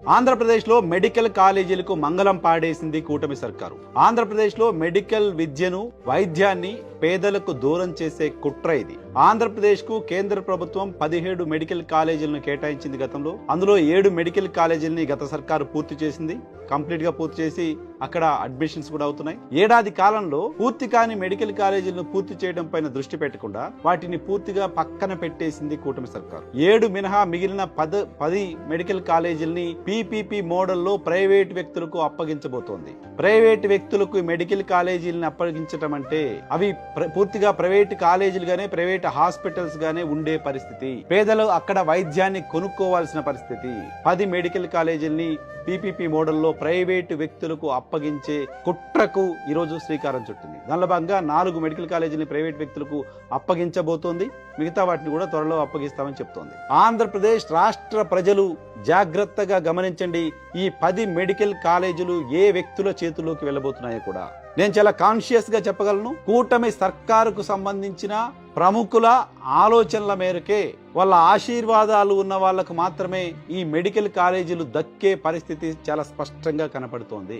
ఆంధ్రప్రదేశ్లో మెడికల్ కాలేజీలకు మంగళం పాడేసింది కూటమి సర్కారు. ఆంధ్రప్రదేశ్లో మెడికల్ విద్యను, వైద్యాన్ని పేదలకు దూరం చేసే కుట్ర ఇది. ఆంధ్రప్రదేశ్కు కేంద్ర ప్రభుత్వం 17 మెడికల్ కాలేజీలను కేటాయించింది గతంలో. అందులో 7 మెడికల్ కాలేజీలని గత సర్కారు పూర్తి చేసింది. కంప్లీట్ గా పూర్తి చేసి అక్కడ అడ్మిషన్స్ కూడా అవుతున్నాయి. ఏడాది కాలంలో పూర్తి కాని మెడికల్ కాలేజీలను పూర్తి చేయడం పైన దృష్టి పెట్టకుండా వాటిని పూర్తిగా పక్కన పెట్టేసింది కూటమి సర్కారు. 7 మినహా మిగిలిన 10 మెడికల్ కాలేజీలని పీపీపీ మోడల్లో ప్రైవేట్ వ్యక్తులకు అప్పగించబోతోంది. ప్రైవేట్ వ్యక్తులకు మెడికల్ కాలేజీలను అప్పగించడం అంటే అవి పూర్తిగా ప్రైవేట్ కాలేజీలు గానే, ప్రైవేట్ హాస్పిటల్స్ గానే ఉండే పరిస్థితి. పేదలు అక్కడ వైద్యాన్ని కొనుక్కోవాల్సిన పరిస్థితి. 10 మెడికల్ కాలేజీలని పీపీపీ మోడల్లో ప్రైవేటు వ్యక్తులకు అప్పగించే కుట్రకు ఈరోజు శ్రీకారం చుట్టింది. దానిలో భాగంగా 4 మెడికల్ కాలేజీని ప్రైవేట్ వ్యక్తులకు అప్పగించబోతోంది. మిగతా వాటిని కూడా త్వరలో అప్పగిస్తామని చెప్తోంది. ఆంధ్రప్రదేశ్ రాష్ట్ర ప్రజలు జాగ్రత్తగా గమనించండి. ఈ 10 మెడికల్ కాలేజీలు ఏ వ్యక్తుల చేతుల్లోకి వెళ్ళబోతున్నాయో కూడా నేను చాలా కాన్షియస్ గా చెప్పగలను. కూటమి సర్కారుకు సంబంధించిన ప్రముఖుల ఆలోచనల మేరకే, వాళ్ళ ఆశీర్వాదాలు ఉన్న వాళ్లకు మాత్రమే ఈ మెడికల్ కాలేజీలు దక్కే పరిస్థితి చాలా స్పష్టంగా కనపడుతోంది.